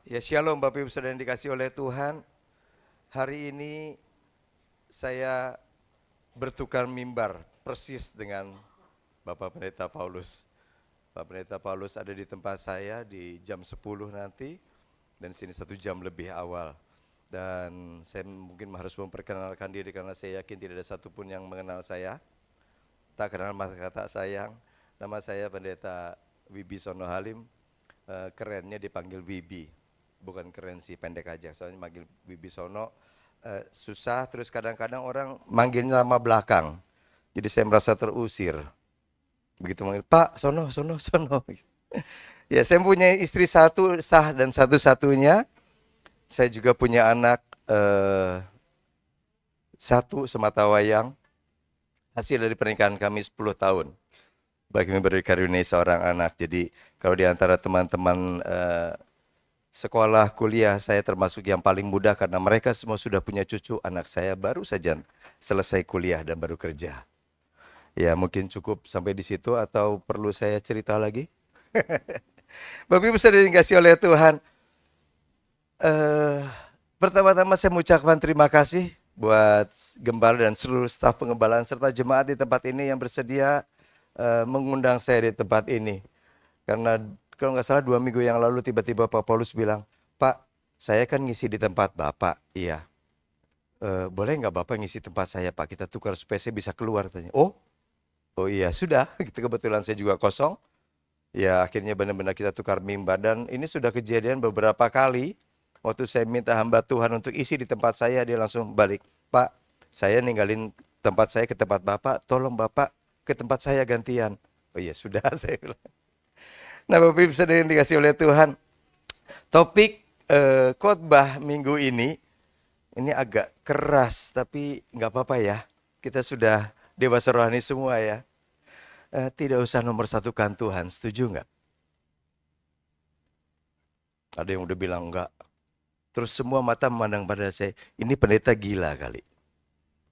Ya, shalom Bapak Ibu Saudara yang dikasih oleh Tuhan. Hari ini saya bertukar mimbar persis dengan Bapak Pendeta Paulus. Pak Pendeta Paulus ada di tempat saya di jam 10 nanti, dan sini 1 jam lebih awal. Dan saya mungkin harus memperkenalkan diri karena saya yakin tidak ada satupun yang mengenal saya. Tak kenal maka kata sayang. Nama saya Pendeta Wibisono Halim. Kerennya dipanggil Wibi, bukan keren sih, pendek aja. Soalnya manggil Wibisono susah, terus kadang-kadang orang manggilnya nama belakang. Jadi saya merasa terusir. Begitu manggil Pak Sono, Sono, Sono. Ya, saya punya istri satu sah dan satu-satunya. Saya juga punya anak satu semata wayang, hasil dari pernikahan kami 10 tahun. Bagi memberi karunia seorang anak. Jadi kalau di antara teman-teman sekolah, kuliah, saya termasuk yang paling muda karena mereka semua sudah punya cucu. Anak saya baru saja selesai kuliah dan baru kerja. Ya, mungkin cukup sampai di situ atau perlu saya cerita lagi? Bapak Ibu saudara yang dikasihi oleh Tuhan, pertama-tama saya mengucapkan terima kasih buat gembala dan seluruh staf pengembalaan serta jemaat di tempat ini yang bersedia mengundang saya di tempat ini. Karena kalau nggak salah 2 minggu yang lalu tiba-tiba Pak Paulus bilang, Pak, saya kan ngisi di tempat Bapak. Iya. Boleh nggak Bapak ngisi tempat saya, Pak? Kita tukar supaya saya bisa keluar. Tanya. Oh iya sudah. Gitu, kebetulan saya juga kosong. Ya akhirnya benar-benar kita tukar mimbar. Dan ini sudah kejadian beberapa kali. Waktu saya minta hamba Tuhan untuk isi di tempat saya, dia langsung balik. Pak, saya ninggalin tempat saya ke tempat Bapak. Tolong Bapak ke tempat saya gantian. Oh iya sudah, saya bilang. Nah Bapak Ibu saudara yang dikasih oleh Tuhan, topik khotbah minggu ini agak keras, tapi nggak apa-apa ya. Kita sudah dewasa rohani semua ya. Tidak usah nomor satukan Tuhan, setuju nggak? Ada yang udah bilang enggak. Terus semua mata memandang pada saya, ini pendeta gila kali.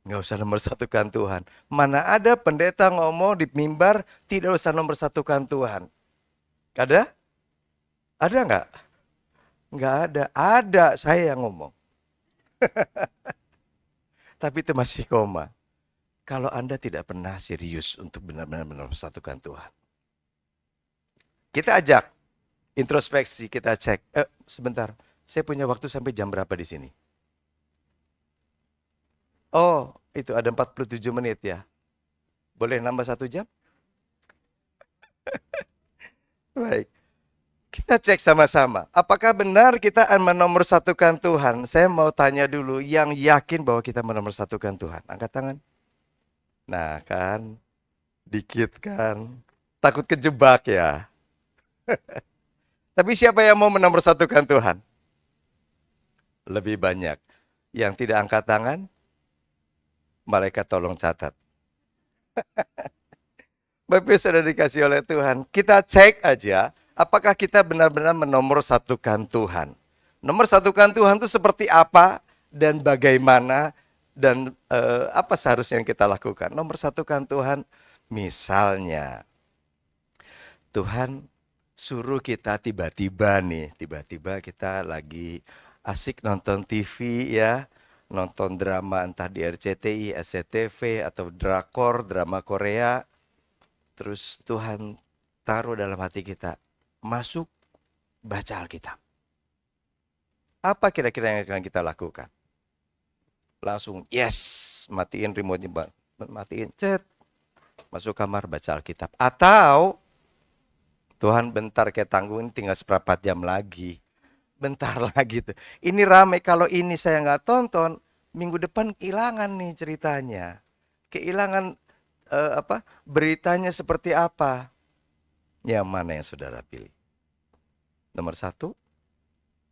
Nggak usah nomor satukan Tuhan. Mana ada pendeta ngomong di mimbar, tidak usah nomor satukan Tuhan. Ada? Ada nggak? Nggak ada. Ada, saya yang ngomong. Tapi itu masih koma. Kalau Anda tidak pernah serius untuk benar-benar mempersatukan Tuhan. Kita ajak introspeksi, kita cek. Sebentar, saya punya waktu sampai jam berapa di sini? Oh, itu ada 47 menit ya. Boleh nambah 1 jam? Baik. Kita cek sama-sama. Apakah benar kita akan menomorsatukan Tuhan? Saya mau tanya dulu, yang yakin bahwa kita menomorsatukan Tuhan. Angkat tangan. Nah kan, dikit kan. Takut kejebak ya. Tapi siapa yang mau menomorsatukan Tuhan? Lebih banyak. Yang tidak angkat tangan, malaikat tolong catat. Bapak sudah dikasih oleh Tuhan. Kita cek aja, apakah kita benar-benar menomorsatukan Tuhan. Nomor satukan Tuhan itu seperti apa dan bagaimana dan apa seharusnya yang kita lakukan. Nomor satukan Tuhan, misalnya Tuhan suruh kita tiba-tiba kita lagi asik nonton TV ya, nonton drama entah di RCTI, SCTV atau drakor, drama Korea. Terus Tuhan taruh dalam hati kita, masuk baca Alkitab. Apa kira-kira yang akan kita lakukan? Langsung yes, matiin remote-nya, matiin, cet, masuk kamar baca Alkitab. Atau Tuhan bentar, kayak tanggung ini tinggal seperempat jam lagi. Bentar lagi tuh. Ini rame, kalau ini saya nggak tonton, minggu depan kehilangan nih ceritanya. Kehilangan beritanya seperti apa. Yang mana yang saudara pilih? Nomor 1,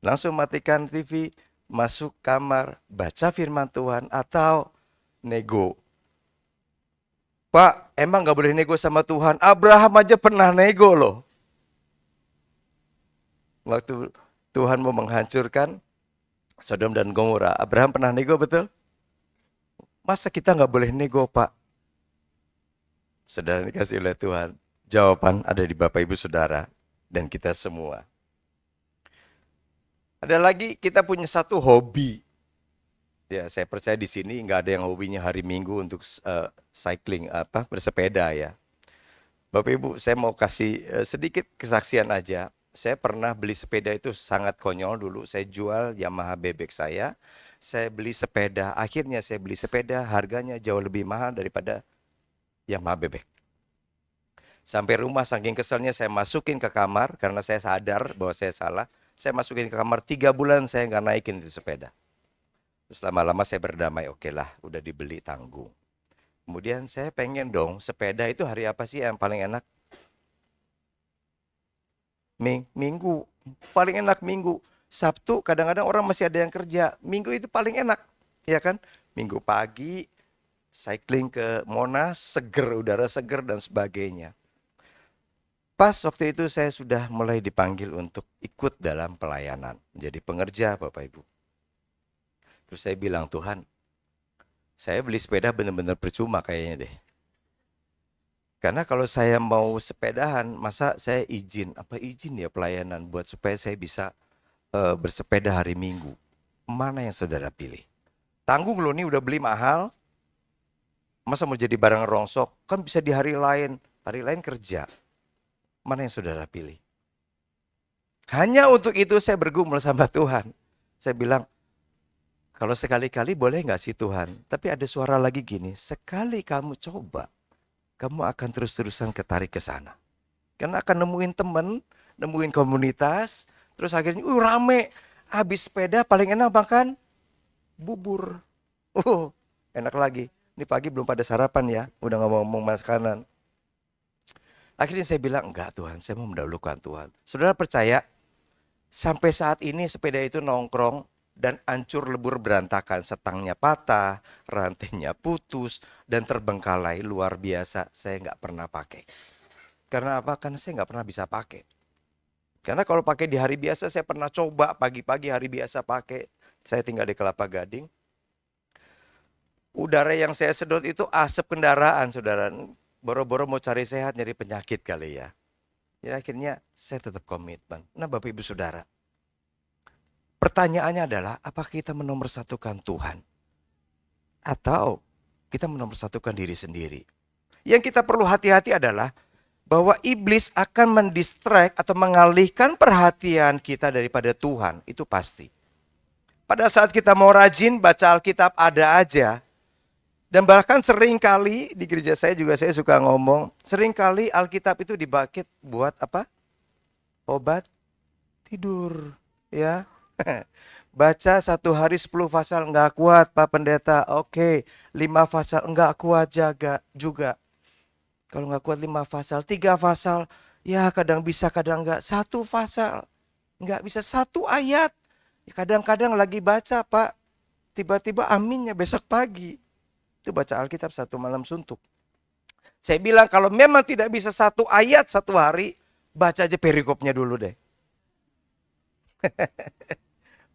langsung matikan TV, masuk kamar, baca firman Tuhan, atau nego. Pak, emang gak boleh nego sama Tuhan? Abraham aja pernah nego loh. Waktu Tuhan mau menghancurkan Sodom dan Gomora, Abraham pernah nego, betul? Masa kita gak boleh nego, Pak? Saudara dikasih oleh Tuhan, jawaban ada di Bapak Ibu Saudara dan kita semua. Ada lagi kita punya satu hobi. Ya, saya percaya di sini nggak ada yang hobinya hari Minggu untuk cycling bersepeda ya. Bapak Ibu, saya mau kasih sedikit kesaksian aja. Saya pernah beli sepeda itu sangat konyol dulu. Saya jual Yamaha bebek saya. Saya beli sepeda. Akhirnya saya beli sepeda harganya jauh lebih mahal daripada Yamaha bebek. Sampai rumah saking keselnya saya masukin ke kamar karena saya sadar bahwa saya salah. Saya masukin ke kamar 3 bulan saya nggak naikin itu sepeda. Terus lama-lama saya berdamai, oke lah udah dibeli tanggung. Kemudian saya pengen dong sepeda itu hari apa sih yang paling enak? Minggu. Paling enak Minggu. Sabtu kadang-kadang orang masih ada yang kerja. Minggu itu paling enak, ya kan? Minggu pagi cycling ke Monas, seger, udara seger dan sebagainya. Pas waktu itu saya sudah mulai dipanggil untuk ikut dalam pelayanan, menjadi pengerja Bapak Ibu. Terus saya bilang, Tuhan, saya beli sepeda benar-benar percuma kayaknya deh. Karena kalau saya mau sepedahan, masa saya izin ya pelayanan buat supaya saya bisa bersepeda hari Minggu. Mana yang saudara pilih? Tanggung loh nih udah beli mahal, masa mau jadi barang rongsok? Kan bisa di hari lain kerja. Mana yang saudara pilih? Hanya untuk itu saya bergumul sama Tuhan. Saya bilang, kalau sekali-kali boleh nggak sih Tuhan? Tapi ada suara lagi gini, sekali kamu coba, kamu akan terus-terusan ketarik ke sana. Karena akan nemuin temen, nemuin komunitas, terus akhirnya rame. Habis sepeda paling enak makan bubur. Enak lagi. Ini pagi belum pada sarapan ya, udah ngomong-ngomong makanan. Akhirnya saya bilang, enggak Tuhan, saya mau mendahulukan Tuhan. Saudara percaya, sampai saat ini sepeda itu nongkrong dan hancur lebur berantakan. Setangnya patah, rantainya putus, dan terbengkalai luar biasa. Saya nggak pernah pakai. Karena apa? Karena saya nggak pernah bisa pakai. Karena kalau pakai di hari biasa, saya pernah coba pagi-pagi hari biasa pakai. Saya tinggal di Kelapa Gading. Udara yang saya sedot itu asap kendaraan, saudara. Boro-boro mau cari sehat, nyari penyakit kali ya. Jadi akhirnya saya tetap komitmen. Nah Bapak Ibu Saudara, pertanyaannya adalah apakah kita menomorsatukan Tuhan? Atau kita menomorsatukan diri sendiri? Yang kita perlu hati-hati adalah bahwa iblis akan mendistract atau mengalihkan perhatian kita daripada Tuhan. Itu pasti. Pada saat kita mau rajin baca Alkitab ada aja. Dan bahkan sering kali di gereja saya juga saya suka ngomong, sering kali Alkitab itu dipakai buat apa? Obat tidur, ya. Baca 1 hari 10 pasal enggak kuat Pak Pendeta. Oke, 5 pasal enggak kuat juga. Kalau enggak kuat 5 pasal, 3 pasal, ya kadang bisa kadang enggak. 1 pasal, enggak bisa 1 ayat. Kadang-kadang lagi baca Pak, tiba-tiba aminnya besok pagi. Itu baca Alkitab 1 malam suntuk. Saya bilang kalau memang tidak bisa 1 ayat 1 hari, baca aja perikopnya dulu deh.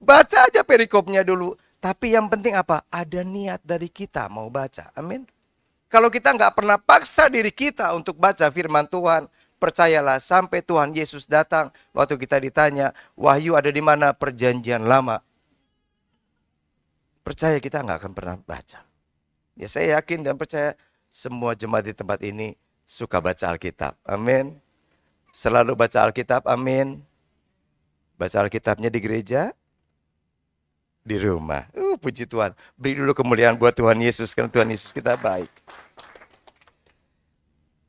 Baca aja perikopnya dulu. Tapi yang penting apa? Ada niat dari kita mau baca. Amin. Kalau kita nggak pernah paksa diri kita untuk baca firman Tuhan, percayalah sampai Tuhan Yesus datang. Waktu kita ditanya, Wahyu ada di mana? Perjanjian lama. Percaya kita nggak akan pernah baca. Ya saya yakin dan percaya semua jemaat di tempat ini suka baca Alkitab. Amin. Selalu baca Alkitab. Amin. Baca Alkitabnya di gereja, di rumah. Puji Tuhan. Beri dulu kemuliaan buat Tuhan Yesus. Karena Tuhan Yesus kita baik.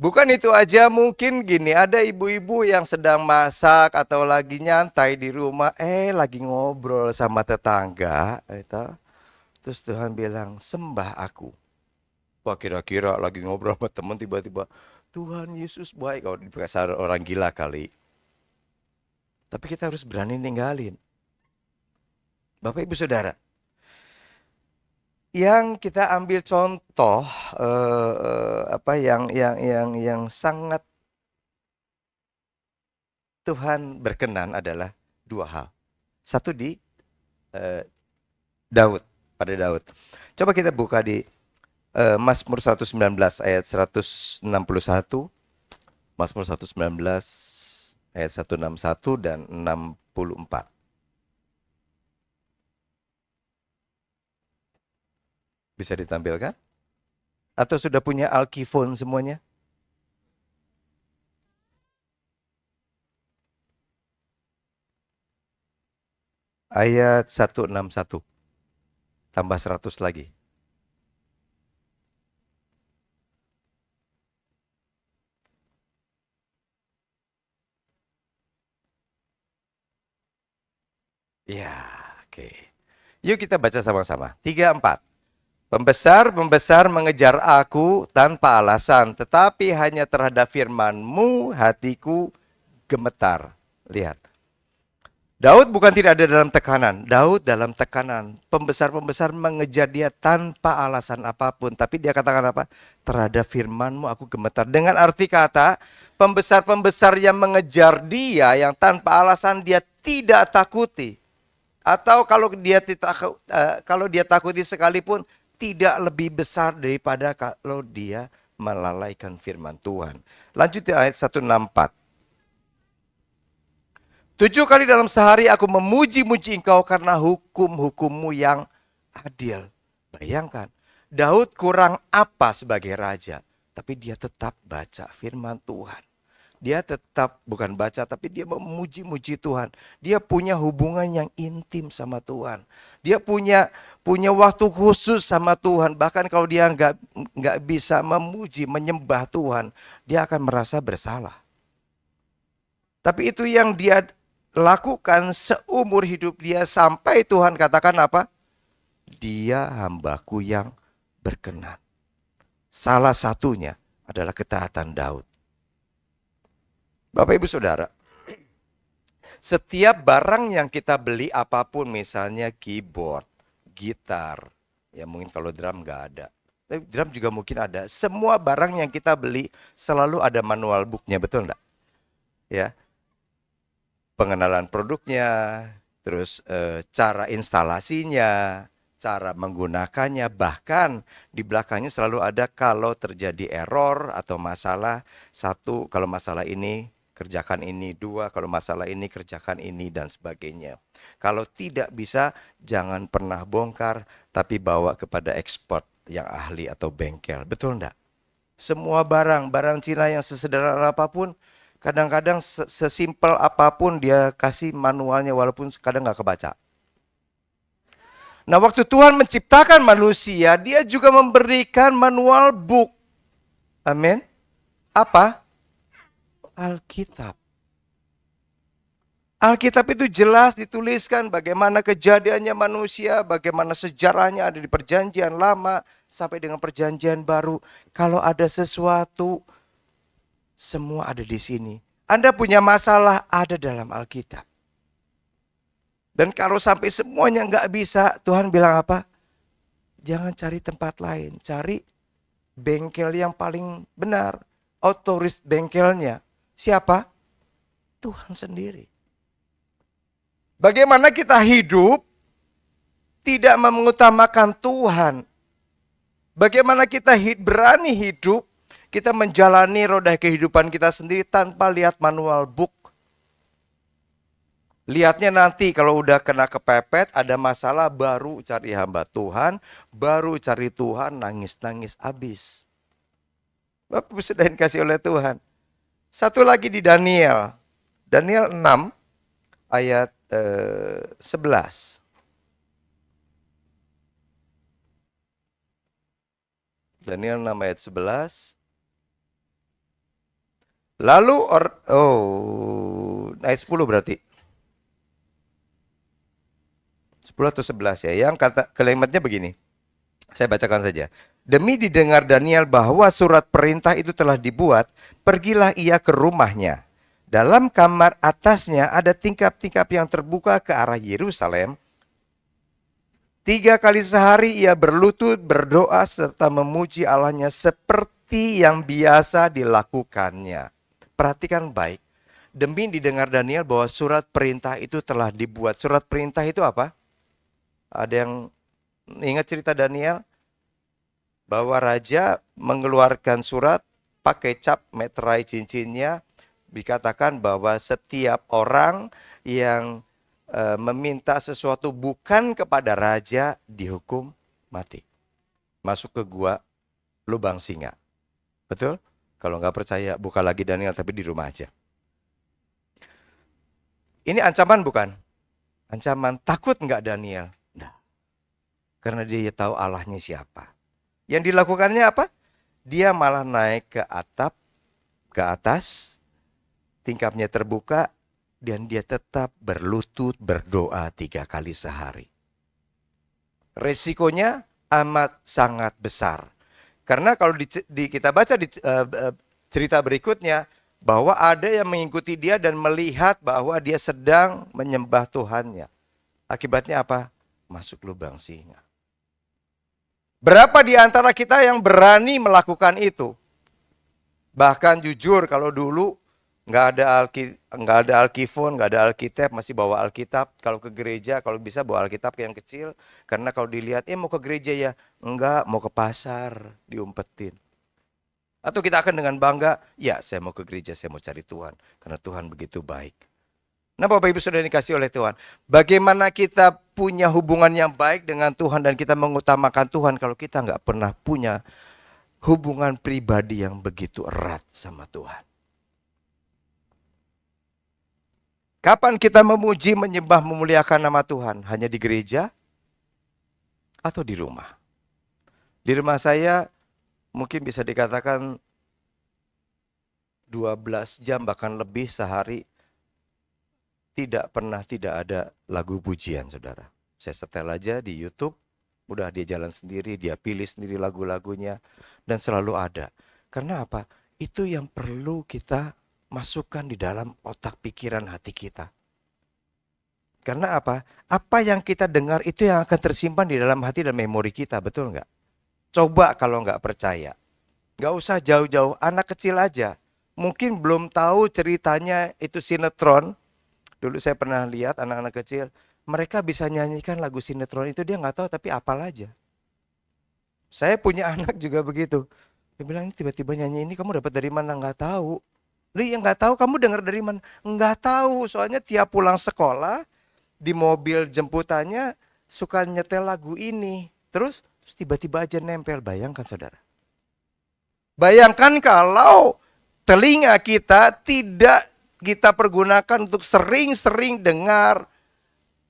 Bukan itu aja, mungkin gini, ada ibu-ibu yang sedang masak atau lagi nyantai di rumah, lagi ngobrol sama tetangga, terus Tuhan bilang, sembah aku. Wah kira-kira lagi ngobrol sama teman tiba-tiba, Tuhan Yesus baik. Kalau dipaksa orang gila kali. Tapi kita harus berani ninggalin. Bapak Ibu Saudara, yang kita ambil contoh yang sangat Tuhan berkenan adalah 2 hal. Satu di Daud, pada Daud. Coba kita buka di Mazmur 119 ayat 161. Mazmur 119 ayat 161 dan 64. Bisa ditampilkan? Atau sudah punya Alkifon semuanya? Ayat 161 tambah 100 lagi. Ya, oke. Yuk kita baca sama-sama. 3, 4. Pembesar-pembesar mengejar aku tanpa alasan, tetapi hanya terhadap firman-Mu hatiku gemetar. Lihat. Daud bukan tidak ada dalam tekanan. Daud dalam tekanan. Pembesar-pembesar mengejar dia tanpa alasan apapun. Tapi dia katakan apa? Terhadap firman-Mu aku gemetar. Dengan arti kata, pembesar-pembesar yang mengejar dia yang tanpa alasan dia tidak takuti. Atau kalau dia takuti sekalipun tidak lebih besar daripada kalau dia melalaikan firman Tuhan. Lanjut di ayat 164. 7 kali dalam sehari aku memuji-muji engkau karena hukum-hukummu yang adil. Bayangkan, Daud kurang apa sebagai raja, tapi dia tetap baca firman Tuhan. Dia tetap bukan baca, tapi dia memuji-muji Tuhan. Dia punya hubungan yang intim sama Tuhan. Dia punya waktu khusus sama Tuhan. Bahkan kalau dia nggak bisa memuji, menyembah Tuhan, dia akan merasa bersalah. Tapi itu yang dia lakukan seumur hidup dia sampai Tuhan katakan apa? Dia hambaku yang berkenan. Salah satunya adalah ketaatan Daud. Bapak Ibu Saudara, setiap barang yang kita beli apapun, misalnya keyboard, gitar, ya mungkin kalau drum nggak ada. Drum juga mungkin ada. Semua barang yang kita beli selalu ada manual booknya, betul enggak? Ya, pengenalan produknya, terus cara instalasinya, cara menggunakannya, bahkan di belakangnya selalu ada kalau terjadi error atau masalah, 1, kalau masalah ini kerjakan ini, 2, kalau masalah ini kerjakan ini, dan sebagainya. Kalau tidak bisa, jangan pernah bongkar, tapi bawa kepada expert yang ahli atau bengkel. Betul enggak? Semua barang Cina yang sesederhana apapun, kadang-kadang sesimpel apapun dia kasih manualnya walaupun kadang nggak kebaca. Nah, waktu Tuhan menciptakan manusia, dia juga memberikan manual book. Amin. Apa? Alkitab. Alkitab itu jelas dituliskan bagaimana kejadiannya manusia, bagaimana sejarahnya ada di perjanjian lama sampai dengan perjanjian baru. Kalau ada sesuatu, semua ada di sini. Anda punya masalah, ada dalam Alkitab. Dan kalau sampai semuanya nggak bisa, Tuhan bilang apa? Jangan cari tempat lain, cari bengkel yang paling benar. Otoris bengkelnya. Siapa? Tuhan sendiri. Bagaimana kita hidup tidak mengutamakan Tuhan? Bagaimana kita berani hidup, kita menjalani roda kehidupan kita sendiri tanpa lihat manual book? Lihatnya nanti kalau udah kena kepepet, ada masalah, baru cari hamba Tuhan, baru cari Tuhan, nangis-nangis habis. Bapak sudah dikasih oleh Tuhan. Satu lagi di Daniel. Daniel 6 ayat 11. Daniel 6 ayat 11. Lalu ayat 10 berarti. 10 atau 11 ya. Yang kata kalimatnya begini. Saya bacakan saja. Demi didengar Daniel bahwa surat perintah itu telah dibuat, pergilah ia ke rumahnya. Dalam kamar atasnya ada tingkap-tingkap yang terbuka ke arah Yerusalem. 3 kali sehari ia berlutut, berdoa, serta memuji Allahnya seperti yang biasa dilakukannya. Perhatikan baik. Demi didengar Daniel bahwa surat perintah itu telah dibuat. Surat perintah itu apa? Ada yang ingat cerita Daniel? Bahwa raja mengeluarkan surat, pakai cap, meterai cincinnya, dikatakan bahwa setiap orang yang meminta sesuatu bukan kepada raja dihukum mati. masuk ke gua lubang singa. Betul? Kalau nggak percaya, buka lagi Daniel, tapi di rumah aja. Ini ancaman bukan? Ancaman. Takut nggak Daniel? Nah, karena dia tahu Allahnya siapa. Yang dilakukannya apa? Dia malah naik ke atap, ke atas, tingkapnya terbuka, dan dia tetap berlutut berdoa 3 kali sehari. Resikonya amat sangat besar. Karena kalau kita baca di cerita berikutnya, bahwa ada yang mengikuti dia dan melihat bahwa dia sedang menyembah Tuhannya. Akibatnya apa? Masuk lubang singa. Berapa di antara kita yang berani melakukan itu? Bahkan jujur, kalau dulu nggak ada Alkifon, nggak ada Alkitab, masih bawa Alkitab. Kalau ke gereja, kalau bisa bawa Alkitab yang kecil. Karena kalau dilihat, mau ke gereja ya? Enggak, mau ke pasar, diumpetin. Atau kita akan dengan bangga, ya saya mau ke gereja, saya mau cari Tuhan. Karena Tuhan begitu baik. Nah Bapak Ibu sudah dikasih oleh Tuhan. Bagaimana kita punya hubungan yang baik dengan Tuhan dan kita mengutamakan Tuhan kalau kita nggak pernah punya hubungan pribadi yang begitu erat sama Tuhan. Kapan kita memuji, menyembah, memuliakan nama Tuhan? Hanya di gereja atau di rumah? Di rumah saya mungkin bisa dikatakan 12 jam bahkan lebih sehari tidak ada lagu pujian, saudara. Saya setel aja di YouTube, udah dia jalan sendiri, dia pilih sendiri lagu-lagunya, dan selalu ada. Karena apa? Itu yang perlu kita masukkan di dalam otak pikiran hati kita. Karena apa? Apa yang kita dengar itu yang akan tersimpan di dalam hati dan memori kita, betul nggak? Coba kalau nggak percaya. Nggak usah jauh-jauh, anak kecil aja. Mungkin belum tahu ceritanya itu sinetron. Dulu saya pernah lihat anak-anak kecil, mereka bisa nyanyikan lagu sinetron itu dia nggak tahu tapi apal aja. Saya punya anak juga begitu. Dia bilang, ini tiba-tiba nyanyi ini kamu dapat dari mana? Nggak tahu. Li, yang nggak tahu kamu dengar dari mana? Nggak tahu, soalnya tiap pulang sekolah, di mobil jemputannya suka nyetel lagu ini. Terus tiba-tiba aja nempel, bayangkan saudara. Bayangkan kalau telinga kita tidak kita pergunakan untuk sering-sering dengar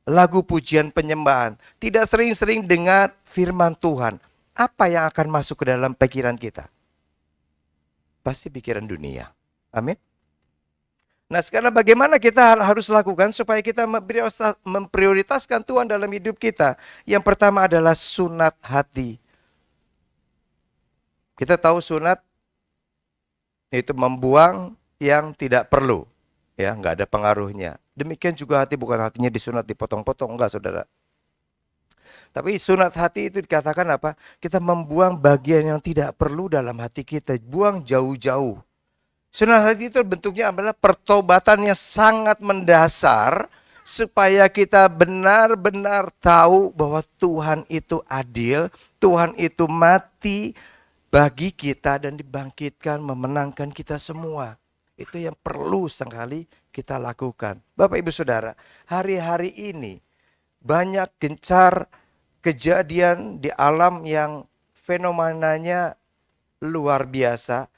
lagu pujian penyembahan. Tidak sering-sering dengar firman Tuhan. Apa yang akan masuk ke dalam pikiran kita? Pasti pikiran dunia. Amin. Nah sekarang bagaimana kita harus lakukan supaya kita memprioritaskan Tuhan dalam hidup kita? Yang pertama adalah sunat hati. Kita tahu sunat itu membuang yang tidak perlu. Ya, nggak ada pengaruhnya. Demikian juga hati, bukan hatinya disunat dipotong-potong, enggak saudara. Tapi sunat hati itu dikatakan apa? Kita membuang bagian yang tidak perlu dalam hati kita. Buang jauh-jauh. Sunat hati itu bentuknya adalah pertobatan yang sangat mendasar. Supaya kita benar-benar tahu bahwa Tuhan itu adil. Tuhan itu mati bagi kita dan dibangkitkan memenangkan kita semua. Itu yang perlu sekali kita lakukan. Bapak Ibu Saudara, hari-hari ini banyak gencar kejadian di alam yang fenomenanya luar biasa,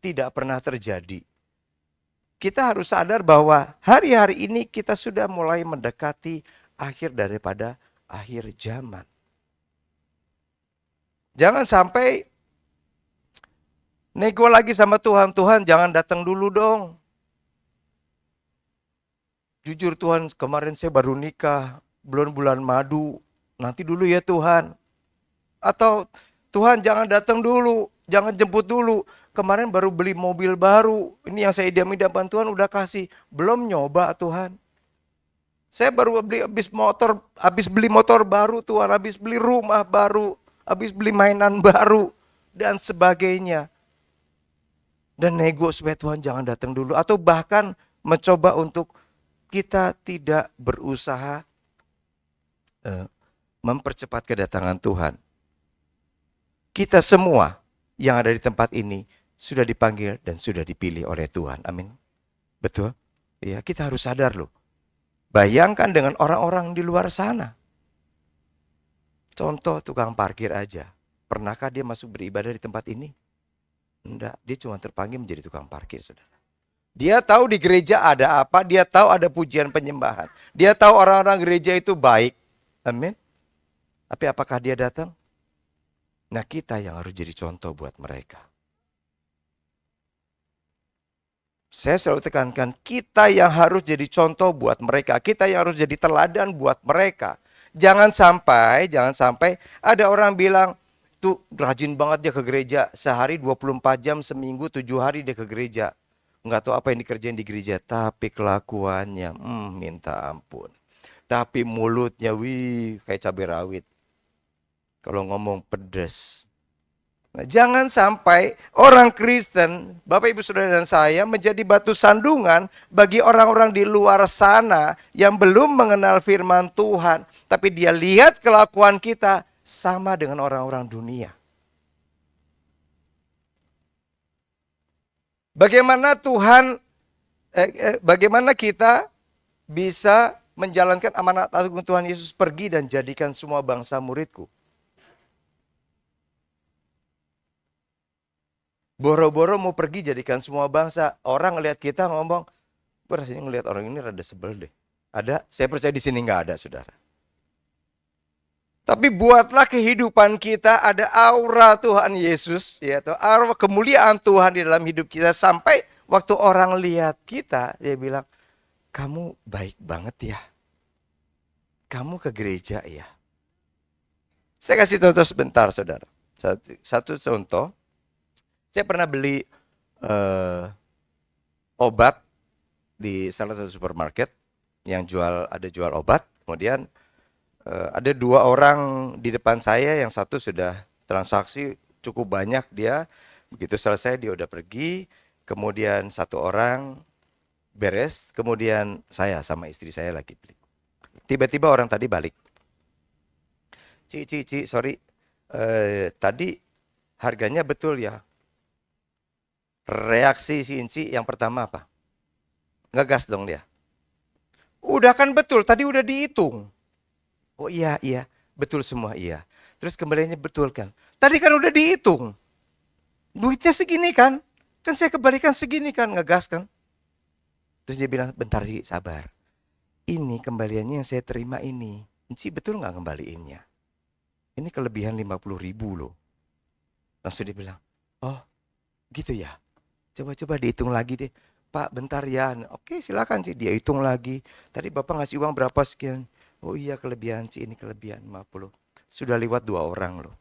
tidak pernah terjadi. Kita harus sadar bahwa hari-hari ini kita sudah mulai mendekati akhir daripada akhir zaman. Jangan sampai nego lagi sama Tuhan, Tuhan jangan datang dulu dong. Jujur Tuhan, kemarin saya baru nikah, belum bulan madu, nanti dulu ya Tuhan. Atau Tuhan jangan datang dulu, jangan jemput dulu. Kemarin baru beli mobil baru, ini yang saya idam-idamkan Tuhan udah kasih, belum nyoba Tuhan. Saya baru habis beli motor baru Tuhan, habis beli rumah baru, habis beli mainan baru, dan sebagainya. Dan nego supaya Tuhan jangan datang dulu. Atau bahkan mencoba untuk kita tidak berusaha mempercepat kedatangan Tuhan. Kita semua yang ada di tempat ini sudah dipanggil dan sudah dipilih oleh Tuhan. Amin. Betul? Ya, kita harus sadar loh. Bayangkan dengan orang-orang di luar sana. Contoh tukang parkir aja. Pernahkah dia masuk beribadah di tempat ini? Enggak, dia cuma terpanggil menjadi tukang parkir, saudara. Dia tahu di gereja ada apa, dia tahu ada pujian penyembahan. Dia tahu orang-orang gereja itu baik. Amin. Tapi apakah dia datang? Nah, kita yang harus jadi contoh buat mereka. Saya selalu tekankan, kita yang harus jadi contoh buat mereka. Kita yang harus jadi teladan buat mereka. Jangan sampai ada orang bilang, tuh rajin banget dia ke gereja. Sehari 24 jam, seminggu 7 hari dia ke gereja. Nggak tahu apa yang dikerjain di gereja. Tapi kelakuannya, minta ampun. Tapi mulutnya, kayak cabai rawit. Kalau ngomong pedas. Nah, jangan sampai orang Kristen, Bapak Ibu Saudara dan saya, menjadi batu sandungan bagi orang-orang di luar sana yang belum mengenal firman Tuhan. Tapi dia lihat kelakuan kita sama dengan orang-orang dunia. Bagaimana bagaimana kita bisa menjalankan amanat agung Tuhan Yesus, pergi dan jadikan semua bangsa muridku. Boro-boro mau pergi jadikan semua bangsa. Orang ngelihat kita ngomong, gue rasanya ngelihat orang ini rada sebel deh. Ada? Saya percaya di sini nggak ada, saudara. Tapi buatlah kehidupan kita ada aura Tuhan Yesus, ya, atau aura kemuliaan Tuhan di dalam hidup kita. Sampai waktu orang lihat kita, dia bilang, kamu baik banget ya. Kamu ke gereja ya. Saya kasih contoh sebentar, saudara. Satu contoh. Saya pernah beli obat di salah satu supermarket yang ada jual obat. Kemudian ada 2 orang di depan saya, yang satu sudah transaksi cukup banyak dia. Begitu selesai dia udah pergi. Kemudian 1 orang beres. Kemudian saya sama istri saya lagi beli. Tiba-tiba orang tadi balik. Ci, sorry. Tadi harganya betul ya. Reaksi si Inci yang pertama apa? Ngegas dong dia. Udah kan betul, tadi udah dihitung. Oh iya, betul semua iya. Terus kembaliannya betul kan? Tadi kan udah dihitung. Duitnya segini kan? Kan saya kembalikan segini kan, ngegas kan? Terus dia bilang, bentar sih, sabar. Ini kembaliannya yang saya terima ini. Inci betul nggak ngembaliinnya? Ini kelebihan 50.000 loh. Langsung dia bilang, oh gitu ya? Coba dihitung lagi deh. Pak bentar ya. Oke silakan sih, dia hitung lagi. Tadi Bapak ngasih uang berapa sekian? Oh iya kelebihan sih, ini kelebihan 50. Sudah lewat 2 orang loh.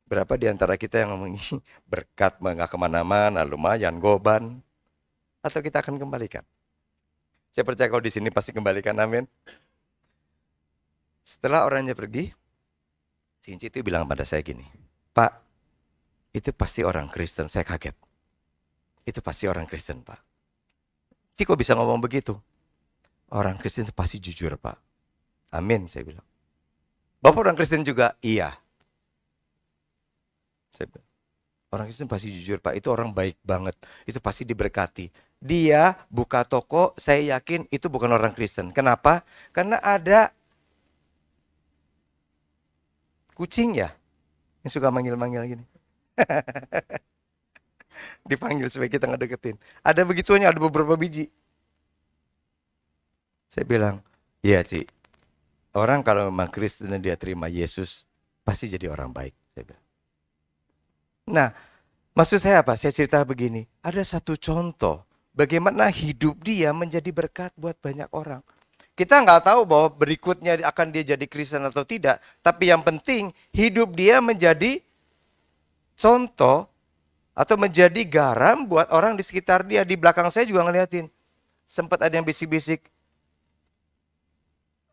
Berapa di antara kita yang ngomong ini berkat nggak kemana-mana, lumayan goban. Atau kita akan kembalikan? Saya percaya kalau di sini pasti kembalikan, amin. Setelah orangnya pergi, si Inci itu bilang pada saya gini, Pak, itu pasti orang Kristen. Saya kaget. Itu pasti orang Kristen, Pak. Ci kok bisa ngomong begitu? Orang Kristen itu pasti jujur, Pak. Amin, saya bilang. Bapak orang Kristen juga? Iya. Saya bilang, orang Kristen pasti jujur, Pak. Itu orang baik banget. Itu pasti diberkati. Dia buka toko, saya yakin itu bukan orang Kristen. Kenapa? Karena ada kucing ya, yang suka manggil-manggil gini. Dipanggil supaya kita ngedeketin. Ada begituannya, ada beberapa biji. Saya bilang, iya Ci, orang kalau memang Kristen dan dia terima Yesus, pasti jadi orang baik. Saya bilang. Nah, maksud saya apa? Saya cerita begini, ada satu contoh bagaimana hidup dia menjadi berkat buat banyak orang. Kita nggak tahu bahwa berikutnya akan dia jadi Kristen atau tidak, tapi yang penting hidup dia menjadi contoh atau menjadi garam buat orang di sekitar dia. Di belakang saya juga ngeliatin. Sempat ada yang bisik-bisik.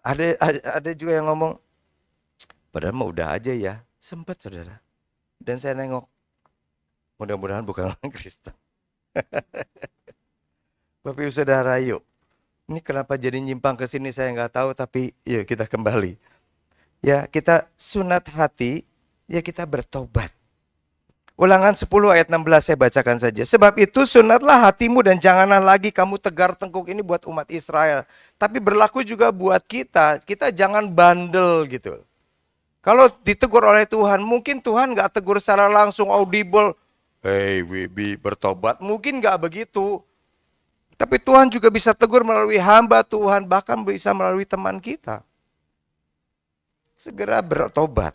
Ada juga yang ngomong, padahal mah udah aja ya. Sempat, saudara. Dan saya nengok, mudah-mudahan bukan orang Kristen. Bapak Ibu Saudara, yuk. Ini kenapa jadi nyimpang ke sini saya nggak tahu, tapi yuk kita kembali. Ya, kita sunat hati, ya kita bertobat. Ulangan 10 ayat 16 saya bacakan saja. Sebab itu sunatlah hatimu dan janganlah lagi kamu tegar tengkuk. Ini buat umat Israel. Tapi berlaku juga buat kita. Kita jangan bandel gitu. Kalau ditegur oleh Tuhan, mungkin Tuhan nggak tegur secara langsung audible. Hey Wibi, bertobat. Mungkin nggak begitu. Tapi Tuhan juga bisa tegur melalui hamba Tuhan, bahkan bisa melalui teman kita. Segera bertobat.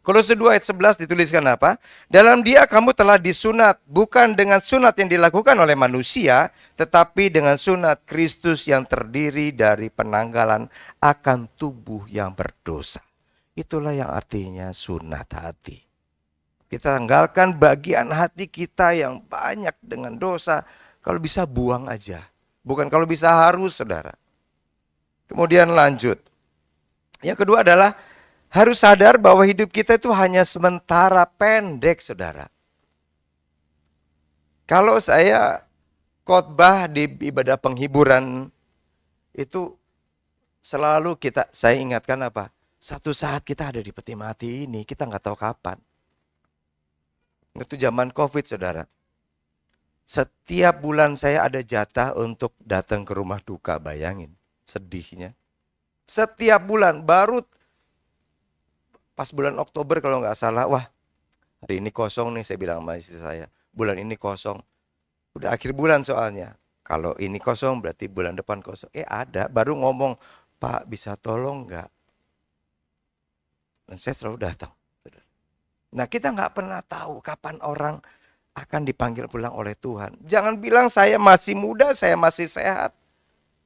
Kolose 2 ayat 11 dituliskan apa? Dalam Dia kamu telah disunat, bukan dengan sunat yang dilakukan oleh manusia, tetapi dengan sunat Kristus yang terdiri dari penanggalan akan tubuh yang berdosa. Itulah yang artinya sunat hati. Kita tanggalkan bagian hati kita yang banyak dengan dosa. Kalau bisa buang aja. Bukan kalau bisa harus, saudara. Kemudian lanjut. Yang kedua adalah harus sadar bahwa hidup kita itu hanya sementara pendek, saudara. Kalau saya khotbah di ibadah penghiburan, itu selalu saya ingatkan apa? Satu saat kita ada di peti mati ini, kita nggak tahu kapan. Itu zaman COVID, saudara. Setiap bulan saya ada jatah untuk datang ke rumah duka, bayangin sedihnya. Setiap bulan, baru pas bulan Oktober kalau nggak salah, wah hari ini kosong nih, saya bilang sama istri saya. Bulan ini kosong. Udah akhir bulan soalnya. Kalau ini kosong berarti bulan depan kosong. Ada, baru ngomong, Pak bisa tolong nggak? Dan saya selalu datang. Nah kita nggak pernah tahu kapan orang akan dipanggil pulang oleh Tuhan. Jangan bilang saya masih muda, saya masih sehat,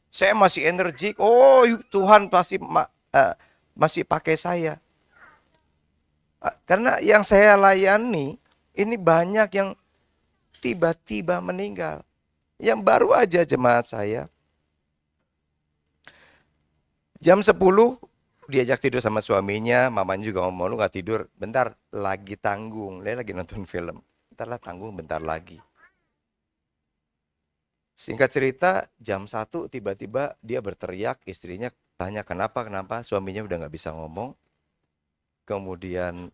saya masih energik. Oh Tuhan pasti masih pakai saya. Karena yang saya layani ini banyak yang tiba-tiba meninggal. Yang baru aja jemaat saya jam 10 diajak tidur sama suaminya, mamanya juga ngomong, lu gak tidur, bentar lagi tanggung, dia lagi nonton film, bentar lah tanggung bentar lagi. Singkat cerita jam 1 tiba-tiba dia berteriak, istrinya tanya kenapa, suaminya udah gak bisa ngomong. Kemudian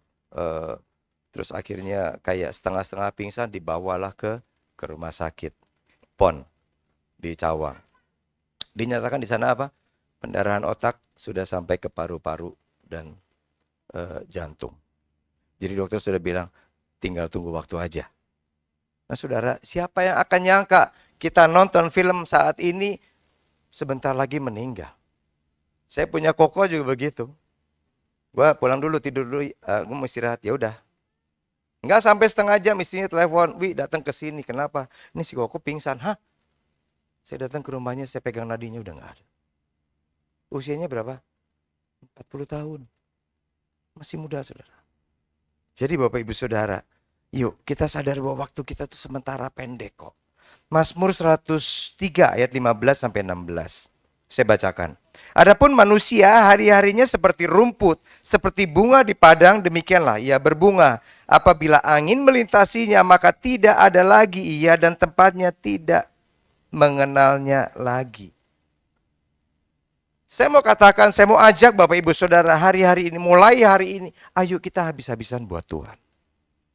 terus akhirnya kayak setengah-setengah pingsan, dibawalah ke rumah sakit PON di Cawang. Dinyatakan di sana apa? Pendarahan otak sudah sampai ke paru-paru dan jantung. Jadi dokter sudah bilang tinggal tunggu waktu aja. Nah saudara, siapa yang akan nyangka kita nonton film saat ini sebentar lagi meninggal. Saya punya koko juga begitu. Gua pulang dulu, tidur dulu, gue mau istirahat. Ya udah. Enggak sampai setengah jam istrinya telepon, Wi datang ke sini. Kenapa? Ini si koko pingsan. Hah? Saya datang ke rumahnya, saya pegang nadinya udah nggak ada. Usianya berapa? 40 tahun. Masih muda, saudara. Jadi Bapak Ibu Saudara, yuk kita sadar bahwa waktu kita itu sementara pendek kok. Mazmur 103 ayat 15 sampai 16. Saya bacakan. Adapun manusia hari-harinya seperti rumput, seperti bunga di padang, demikianlah ia berbunga. Apabila angin melintasinya, maka tidak ada lagi ia dan tempatnya tidak mengenalnya lagi. Saya mau katakan, saya mau ajak Bapak Ibu Saudara hari-hari ini, mulai hari ini, ayo kita habis-habisan buat Tuhan.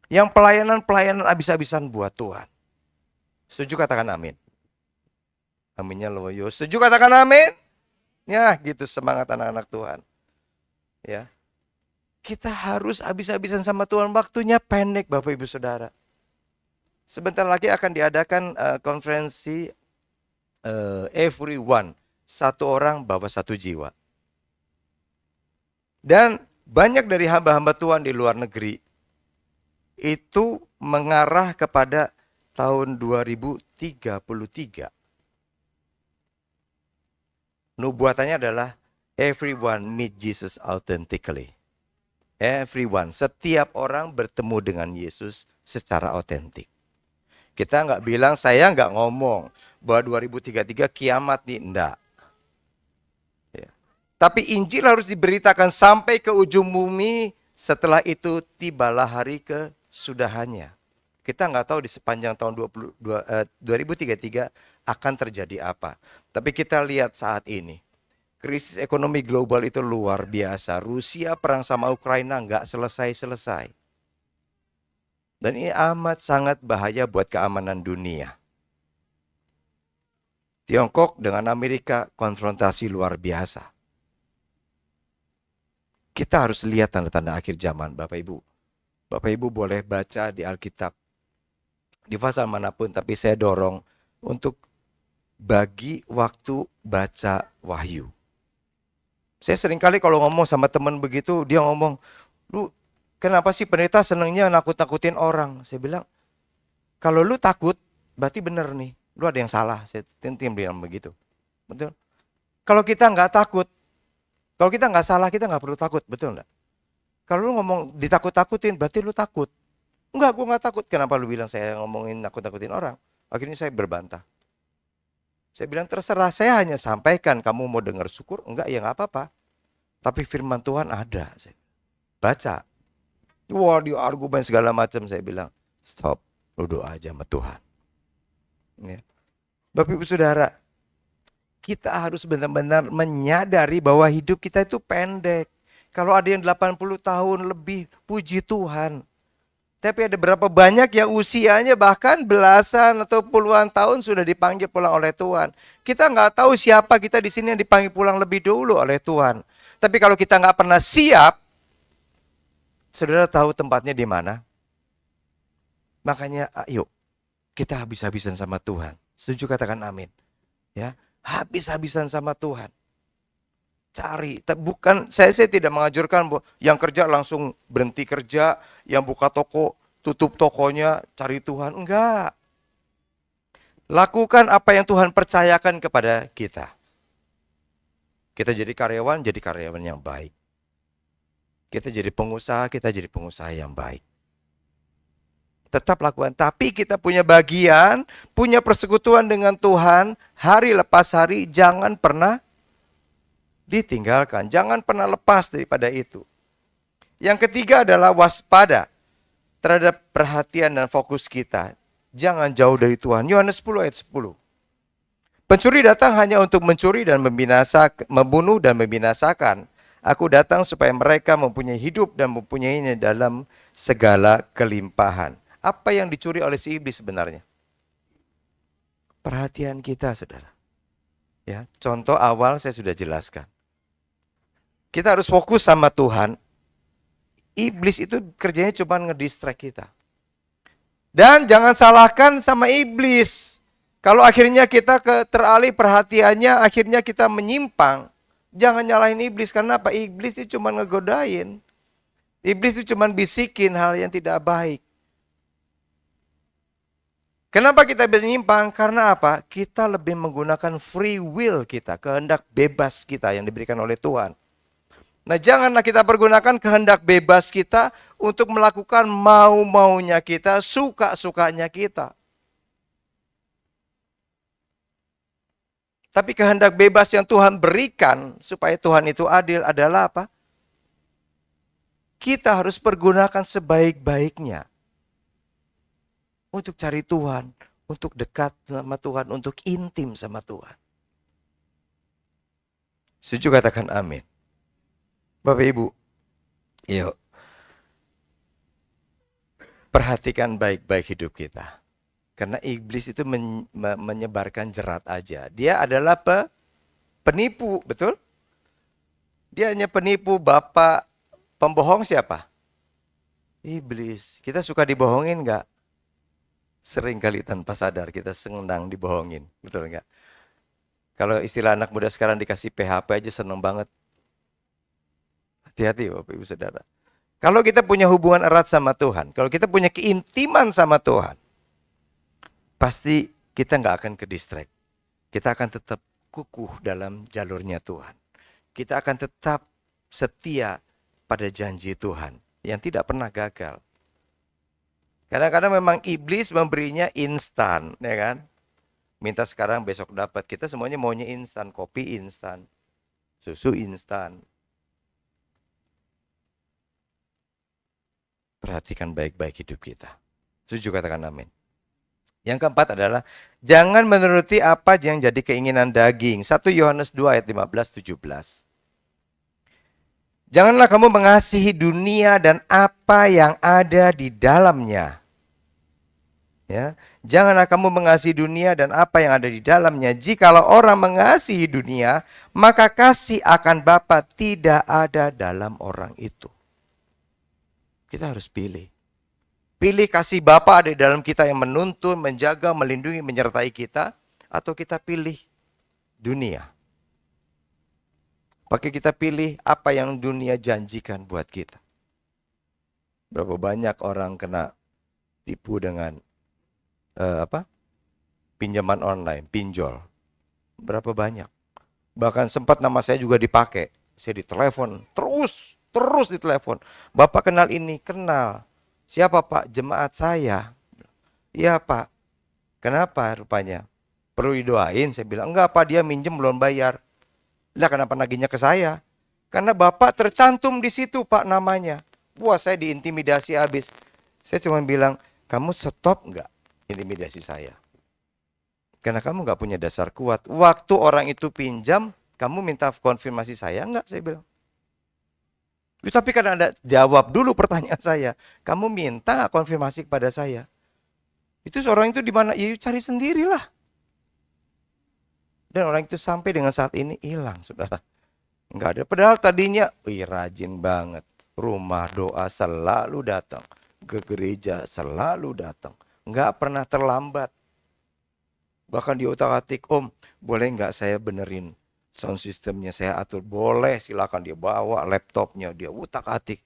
Yang pelayanan habis-habisan buat Tuhan. Setuju katakan amin. Aminnya loyo. Setuju katakan amin. Ya gitu semangat anak-anak Tuhan. Ya, kita harus habis-habisan sama Tuhan. Waktunya pendek Bapak Ibu Saudara. Sebentar lagi akan diadakan konferensi everyone. Satu orang bawa satu jiwa. Dan banyak dari hamba-hamba Tuhan di luar negeri itu mengarah kepada tahun 2033. Nubuatannya adalah everyone meet Jesus authentically. Everyone, setiap orang bertemu dengan Yesus secara otentik. Kita nggak bilang, saya nggak ngomong bahwa 2033 kiamat nih, enggak. Tapi Injil harus diberitakan sampai ke ujung bumi. Setelah itu tibalah hari kesudahannya. Kita nggak tahu di sepanjang tahun 2033 akan terjadi apa. Tapi kita lihat saat ini. Krisis ekonomi global itu luar biasa. Rusia perang sama Ukraina nggak selesai-selesai. Dan ini amat sangat bahaya buat keamanan dunia. Tiongkok dengan Amerika konfrontasi luar biasa. Kita harus lihat tanda-tanda akhir zaman, Bapak Ibu. Bapak Ibu boleh baca di Alkitab, di pasal manapun, tapi saya dorong untuk bagi waktu baca Wahyu. Saya seringkali kalau ngomong sama teman begitu, dia ngomong, lu kenapa sih pendeta senangnya nakut-nakutin orang? Saya bilang, kalau lu takut, berarti bener nih. Lu ada yang salah. Saya bilang begitu. Betul? Kalau kita nggak takut, kalau kita nggak salah, kita nggak perlu takut. Betul nggak? Kalau lu ngomong ditakut-takutin, berarti lu takut. Enggak, gue nggak takut. Kenapa lu bilang saya ngomongin nakut-nakutin orang? Akhirnya saya berbantah. Saya bilang, terserah, saya hanya sampaikan. Kamu mau dengar syukur? Enggak, ya nggak apa-apa. Tapi firman Tuhan ada. Saya baca. Wah, dia argumen segala macam. Saya bilang, stop. Lu doa aja sama Tuhan. Ya. Bapak Ibu Saudara, kita harus benar-benar menyadari bahwa hidup kita itu pendek. Kalau ada yang 80 tahun lebih, puji Tuhan. Tapi ada berapa banyak yang usianya bahkan belasan atau puluhan tahun sudah dipanggil pulang oleh Tuhan. Kita nggak tahu siapa kita di sini yang dipanggil pulang lebih dulu oleh Tuhan. Tapi kalau kita nggak pernah siap, saudara tahu tempatnya di mana? Makanya ayo kita habis-habisan sama Tuhan. Setuju, katakan amin. Ya, habis-habisan sama Tuhan. Cari, bukan saya tidak mengajurkan yang kerja langsung berhenti kerja, yang buka toko tutup tokonya, cari Tuhan. Enggak. Lakukan apa yang Tuhan percayakan kepada kita. Kita jadi karyawan yang baik. Kita jadi pengusaha yang baik. Tetap lakukan, tapi kita punya bagian, punya persekutuan dengan Tuhan, hari lepas hari, jangan pernah ditinggalkan, jangan pernah lepas daripada itu. Yang ketiga adalah waspada terhadap perhatian dan fokus kita. Jangan jauh dari Tuhan. Yohanes 10 ayat 10. Pencuri datang hanya untuk mencuri dan membunuh dan membinasakan. Aku datang supaya mereka mempunyai hidup dan mempunyainya dalam segala kelimpahan. Apa yang dicuri oleh si iblis sebenarnya? Perhatian kita, saudara. Ya, contoh awal saya sudah jelaskan. Kita harus fokus sama Tuhan. Iblis itu kerjanya cuma ngedistract kita. Dan jangan salahkan sama iblis. Kalau akhirnya kita teralih perhatiannya, akhirnya kita menyimpang. Jangan nyalahin iblis, karena apa? Iblis itu cuma ngegodain. Iblis itu cuma bisikin hal yang tidak baik. Kenapa kita bisa menyimpang? Karena apa? Kita lebih menggunakan free will kita, kehendak bebas kita yang diberikan oleh Tuhan. Nah, janganlah kita pergunakan kehendak bebas kita untuk melakukan mau-maunya kita, suka-sukanya kita. Tapi kehendak bebas yang Tuhan berikan supaya Tuhan itu adil adalah apa? Kita harus pergunakan sebaik-baiknya. Untuk cari Tuhan, untuk dekat sama Tuhan, untuk intim sama Tuhan. Setuju, katakan amin. Bapak Ibu, yuk perhatikan baik-baik hidup kita. Karena iblis itu menyebarkan jerat aja. Dia adalah penipu, betul? Dia hanya penipu. Bapak pembohong siapa? Iblis. Kita suka dibohongin nggak? Sering kali tanpa sadar kita senang dibohongin, betul nggak? Kalau istilah anak muda sekarang dikasih PHP aja seneng banget. Hati-hati Bapak Ibu Saudara. Kalau kita punya hubungan erat sama Tuhan, kalau kita punya keintiman sama Tuhan, pasti kita nggak akan ke distract. Kita akan tetap kukuh dalam jalurnya Tuhan. Kita akan tetap setia pada janji Tuhan yang tidak pernah gagal. Kadang-kadang memang iblis memberinya instan, ya kan? Minta sekarang besok dapat. Kita semuanya maunya instan, kopi instan, susu instan. Perhatikan baik-baik hidup kita. Setuju, katakan amin. Yang keempat adalah jangan menuruti apa yang jadi keinginan daging. 1 Yohanes 2 ayat 15-17. Janganlah kamu mengasihi dunia dan apa yang ada di dalamnya. Ya, janganlah kamu mengasihi dunia dan apa yang ada di dalamnya. Jikalau orang mengasihi dunia, maka kasih akan Bapa tidak ada dalam orang itu. Kita harus pilih. Pilih kasih Bapa ada di dalam kita yang menuntun, menjaga, melindungi, menyertai kita, atau kita pilih dunia. Pakai kita pilih apa yang dunia janjikan buat kita. Berapa banyak orang kena tipu dengan pinjaman online, pinjol. Berapa banyak. Bahkan sempat nama saya juga dipakai. Saya ditelepon, terus ditelepon. Bapak kenal ini, kenal. Siapa Pak? Jemaat saya. Iya Pak. Kenapa rupanya? Perlu didoain? Saya bilang, enggak Pak, dia minjem belum bayar. Lah kenapa nagihnya ke saya? Karena Bapak tercantum di situ Pak namanya. Wah, saya diintimidasi habis. Saya cuma bilang, kamu stop enggak intimidasi saya? Karena kamu nggak punya dasar kuat. Waktu orang itu pinjam, kamu minta konfirmasi saya enggak? Saya bilang. Tapi karena Anda jawab dulu pertanyaan saya. Kamu minta konfirmasi kepada saya. Itu seorang itu di mana? Ya cari sendirilah. Dan orang itu sampai dengan saat ini hilang, saudara. Enggak ada. Padahal tadinya, rajin banget. Rumah doa selalu datang. Ke gereja selalu datang. Enggak pernah terlambat. Bahkan di otak-atik, Om, boleh nggak saya benerin sound systemnya, saya atur? Boleh, silakan. Dia bawa laptopnya, dia utak-atik.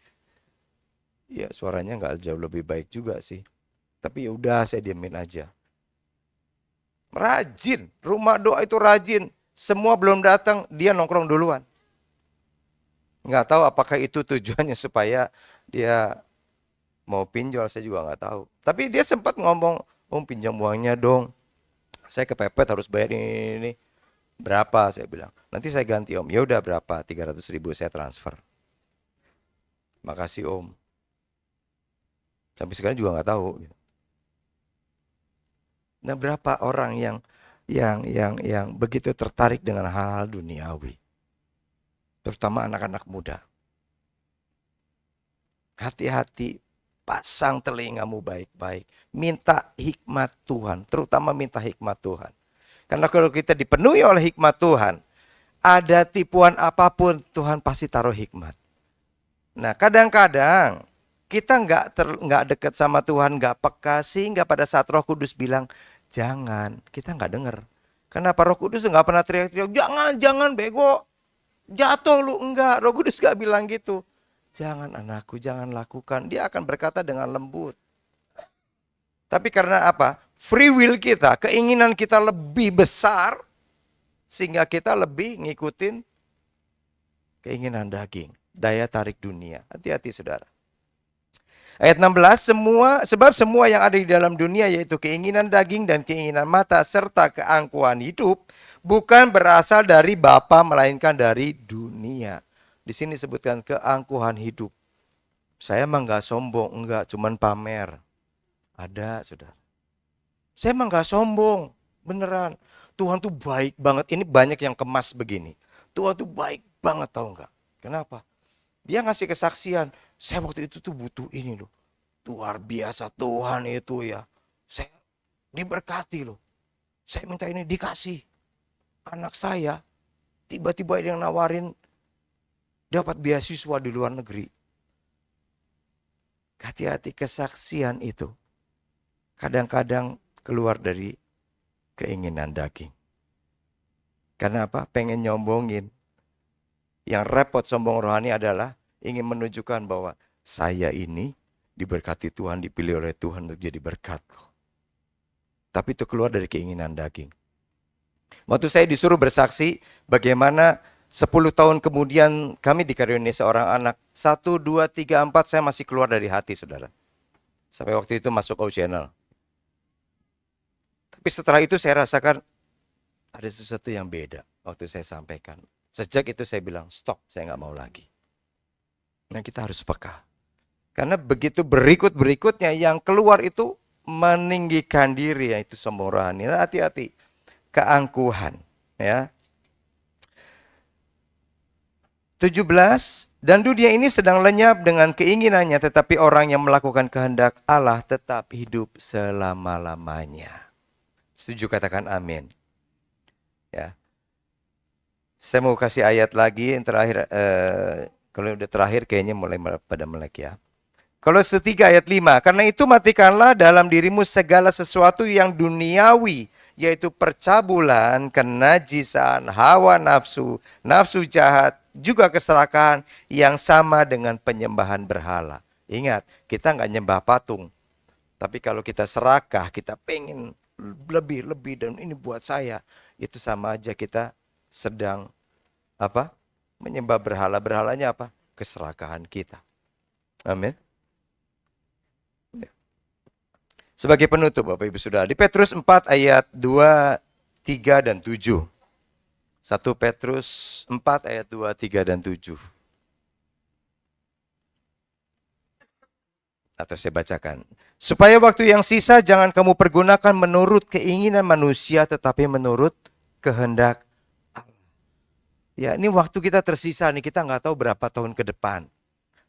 Ya suaranya nggak jauh lebih baik juga sih. Tapi ya udah, saya diamin aja. Rajin, rumah doa itu rajin. Semua belum datang, dia nongkrong duluan. Nggak tahu apakah itu tujuannya supaya dia mau pinjol, saya juga nggak tahu. Tapi dia sempat ngomong, Om pinjam uangnya dong. Saya kepepet harus bayar ini. Berapa? Saya bilang. Nanti saya ganti Om. Ya udah berapa? 300.000 saya transfer. Makasih Om. Sampai sekarang juga nggak tahu. Nah, berapa orang yang begitu tertarik dengan hal duniawi, terutama anak-anak muda. Hati-hati, pasang telingamu baik-baik. Minta hikmat Tuhan, terutama minta hikmat Tuhan. Karena kalau kita dipenuhi oleh hikmat Tuhan, ada tipuan apapun Tuhan pasti taruh hikmat. Nah, kadang-kadang kita nggak dekat sama Tuhan, nggak peka, sehingga pada saat Roh Kudus bilang jangan, kita nggak dengar. Kenapa? Roh Kudus nggak pernah teriak-teriak, jangan bego, jatuh lu. Enggak, Roh Kudus nggak bilang gitu. Jangan anakku, jangan lakukan. Dia akan berkata dengan lembut. Tapi karena apa? Free will kita, keinginan kita lebih besar, sehingga kita lebih ngikutin keinginan daging, daya tarik dunia. Hati-hati saudara. Ayat 16, sebab semua yang ada di dalam dunia, yaitu keinginan daging dan keinginan mata, serta keangkuhan hidup, bukan berasal dari Bapa, melainkan dari dunia. Di sini disebutkan keangkuhan hidup. Saya emang gak sombong, enggak, cuman pamer. Ada, saudara. Saya emang gak sombong, beneran. Tuhan tuh baik banget. Ini banyak yang kemas begini. Tuhan tuh baik banget, tahu nggak? Kenapa? Dia ngasih kesaksian. Saya waktu itu tuh butuh ini loh. Luar biasa Tuhan itu ya. Saya diberkati loh. Saya minta ini dikasih. Anak saya tiba-tiba ada yang nawarin dapat beasiswa di luar negeri. Hati-hati, kesaksian itu kadang-kadang keluar dari keinginan daging. Karena apa? Pengen nyombongin. Yang repot sombong rohani adalah ingin menunjukkan bahwa saya ini diberkati Tuhan, dipilih oleh Tuhan untuk jadi berkat. Tapi itu keluar dari keinginan daging. Waktu saya disuruh bersaksi bagaimana 10 tahun kemudian kami dikaruniai seorang anak. 1, 2, 3, 4 saya masih keluar dari hati, saudara. Sampai waktu itu masuk O Channel. Tapi setelah itu saya rasakan ada sesuatu yang beda waktu saya sampaikan. Sejak itu saya bilang, stop, saya nggak mau lagi. Nah, kita harus peka. Karena begitu berikutnya yang keluar itu meninggikan diri, yaitu sombong rohani. Nah, hati-hati. Keangkuhan. Ya. 17, Dan dunia ini sedang lenyap dengan keinginannya, tetapi orang yang melakukan kehendak Allah tetap hidup selama-lamanya. Setuju, katakan amin. Ya. Saya mau kasih ayat lagi yang terakhir. Kalau udah terakhir kayaknya mulai pada melek ya. Kolose 3 ayat 5. Karena itu matikanlah dalam dirimu segala sesuatu yang duniawi, yaitu percabulan, kenajisan, hawa nafsu, nafsu jahat, juga keserakahan yang sama dengan penyembahan berhala. Ingat, kita nggak nyembah patung. Tapi kalau kita serakah, kita pengen lebih dan ini buat saya, itu sama aja kita sedang apa? Menyembah berhala. Berhalanya apa? Keserakahan kita. Amin. Sebagai penutup Bapak Ibu Saudara, di Petrus 4 ayat 2, 3 dan 7. 1 Petrus 4 ayat 2, 3 dan 7. Atau saya bacakan. Supaya waktu yang sisa jangan kamu pergunakan menurut keinginan manusia, tetapi menurut kehendak Allah. Ya, ini waktu kita tersisa nih, kita nggak tahu berapa tahun ke depan.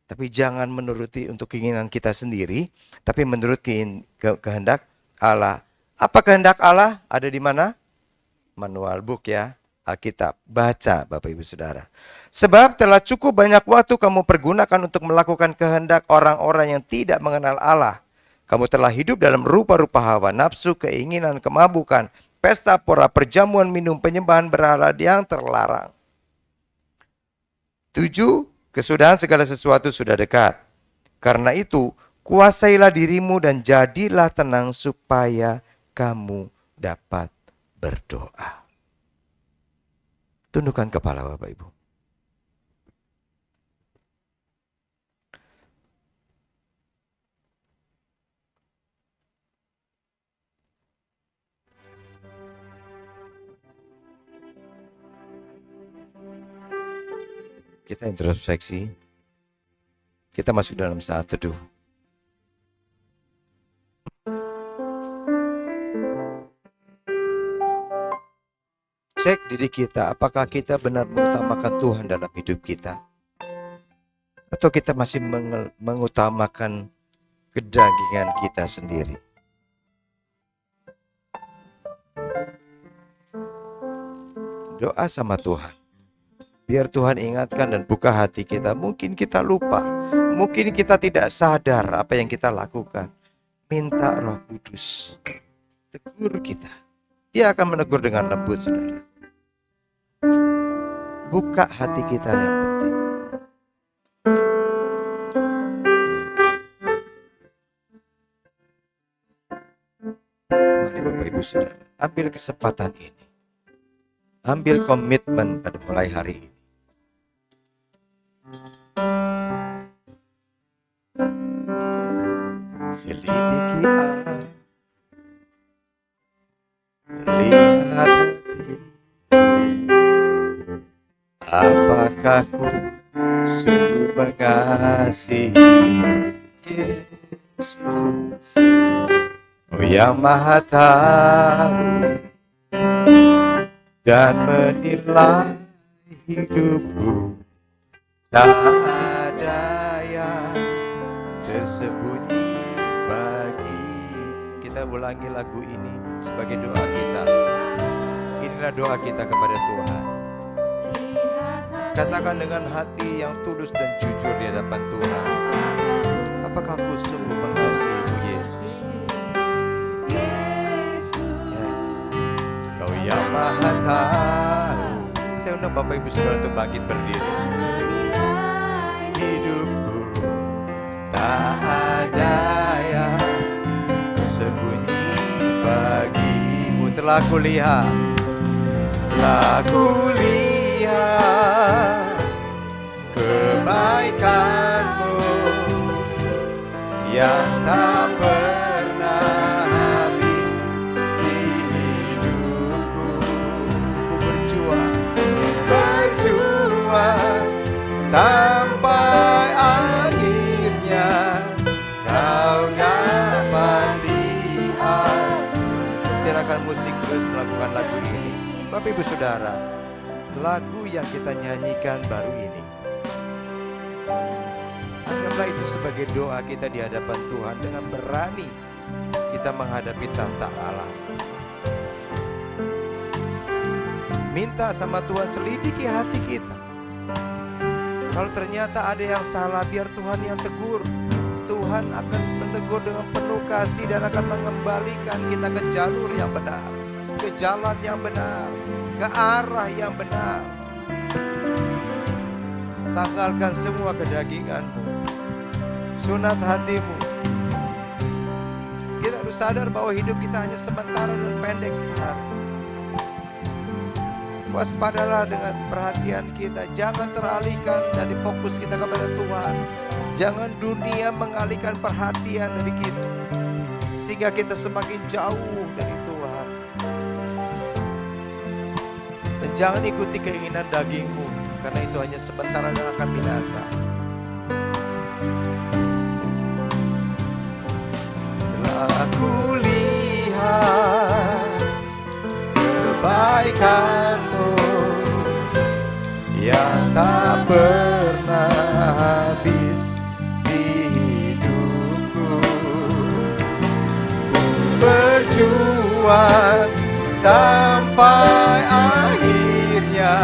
Tapi jangan menuruti untuk keinginan kita sendiri, tapi menurut kehendak Allah. Apa kehendak Allah? Ada di mana? Manual book ya, Alkitab. Baca Bapak Ibu Saudara. Sebab telah cukup banyak waktu kamu pergunakan untuk melakukan kehendak orang-orang yang tidak mengenal Allah. Kamu telah hidup dalam rupa-rupa hawa nafsu, keinginan, kemabukan, pesta pora, perjamuan, minum, penyembahan berhala yang terlarang. 7. Kesudahan segala sesuatu sudah dekat. Karena itu, kuasailah dirimu dan jadilah tenang supaya kamu dapat berdoa. Tundukkan kepala Bapak Ibu. Kita introspeksi. Kita masuk dalam saat teduh. Cek diri kita, apakah kita benar mengutamakan Tuhan dalam hidup kita? Atau kita masih mengutamakan kedagingan kita sendiri? Doa sama Tuhan. Biar Tuhan ingatkan dan buka hati kita. Mungkin kita lupa, mungkin kita tidak sadar apa yang kita lakukan. Minta Roh Kudus tegur kita. Dia akan menegur dengan lembut, saudara. Buka hati kita yang penting. Mari Bapak Ibu Saudara, ambil kesempatan ini. Ambil komitmen pada mulai hari ini. Selidiki lihat hati, apakah ku sungguh mengasihi Yesus, Oh yang Maha Tahu dan menilai hidupku. Tak ada yang tersembunyi bagi. Kita ulangi lagu ini sebagai doa kita. Inilah doa kita kepada Tuhan. Katakan dengan hati yang tulus dan jujur di hadapan Tuhan. Apakah aku sungguh mengasihimu Yesus? Yes. Kau yang Maha Tahu. Saya undang Bapak Ibu Saudara untuk bangkit berdiri. Hidupku tak ada yang tersembunyi bagimu. Telah kulihat kebaikanmu yang tak pernah habis di hidupku. Ku berjuang sampai akhirnya kau dapat lihat. Silakan musik terus melakukan lagu ini. Bapak Ibu Saudara, lagu yang kita nyanyikan baru ini Anggaplah itu sebagai doa kita di hadapan Tuhan. Dengan berani kita menghadapi tahta Allah. Minta sama Tuhan, selidiki hati kita. Kalau ternyata ada yang salah, biar Tuhan yang tegur. Tuhan akan menegur dengan penuh kasih dan akan mengembalikan kita ke jalur yang benar, ke jalan yang benar, ke arah yang benar. Tanggalkan semua kedaginganmu, sunat hatimu. Kita harus sadar bahwa hidup kita hanya sementara dan pendek sekarang. Waspadalah dengan perhatian kita. Jangan teralihkan dari fokus kita kepada Tuhan. Jangan dunia mengalihkan perhatian dari kita, sehingga kita semakin jauh dari Tuhan. Dan jangan ikuti keinginan dagingmu, karena itu hanya sementara dan akan binasa. Telah aku lihat kebaikanmu yang tak pernah habis di hidupku. Ku berjuang sampai akhirnya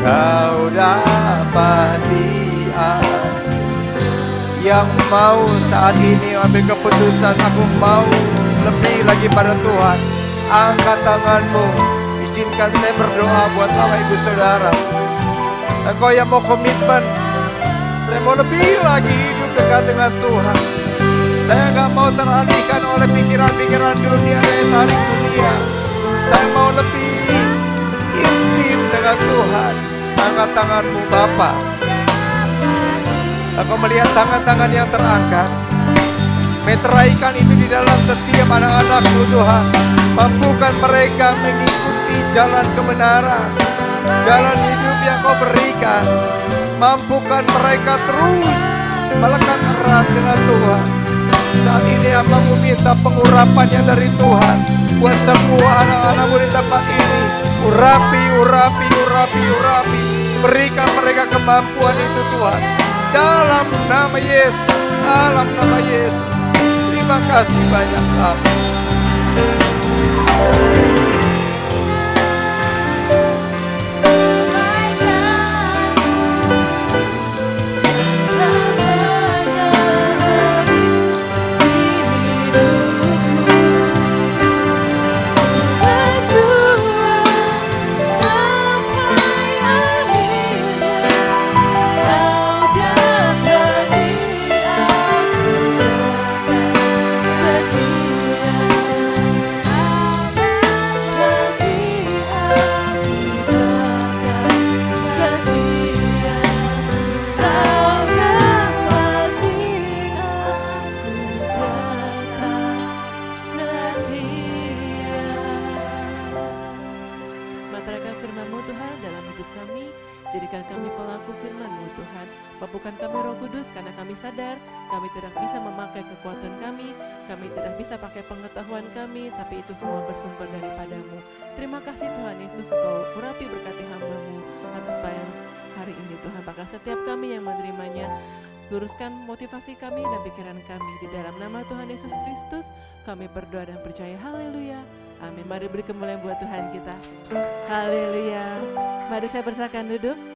kau dapati aku. Yang mau saat ini ambil keputusan, aku mau lebih lagi pada Tuhan. Angkat tanganmu, izinkan saya berdoa buat Bapak Ibu Saudara. Engkau yang mau komitmen, saya mau lebih lagi hidup dekat dengan Tuhan. Saya gak mau teralihkan oleh pikiran-pikiran dunia dan tarik dunia. Saya mau lebih intim dengan Tuhan. Angkat tanganmu Bapak. Aku melihat tangan-tangan yang terangkat. Meteraikan itu di dalam setiap anak-anak-Mu Tuhan. Mampukan mereka mengikuti jalan kebenaran, jalan hidup yang Kau berikan. Mampukan mereka terus melekat erat dengan Tuhan. Saat ini hamba-Mu minta pengurapan yang dari Tuhan buat semua anak-anak-Mu di tempat ini. Urapi, urapi, urapi, urapi. Berikan mereka kemampuan itu Tuhan. Dalam nama Yesus, dalam nama Yesus. Terima kasih banyak Bapa. Jadikan kami pelaku firman-Mu Tuhan. Mampukan kami Roh Kudus, karena kami sadar kami tidak bisa memakai kekuatan kami tidak bisa pakai pengetahuan kami, tapi itu semua bersumber daripada-Mu. Terima kasih Tuhan Yesus, Engkau urapi berkati hamba-Mu atas pelayanan hari ini Tuhan. Bahkan setiap kami yang menerimanya, luruskan motivasi kami dan pikiran kami. Di dalam nama Tuhan Yesus Kristus kami berdoa dan percaya. Haleluya. Amin. Mari beri kemuliaan buat Tuhan kita. Haleluya. Mari saya persilakan duduk.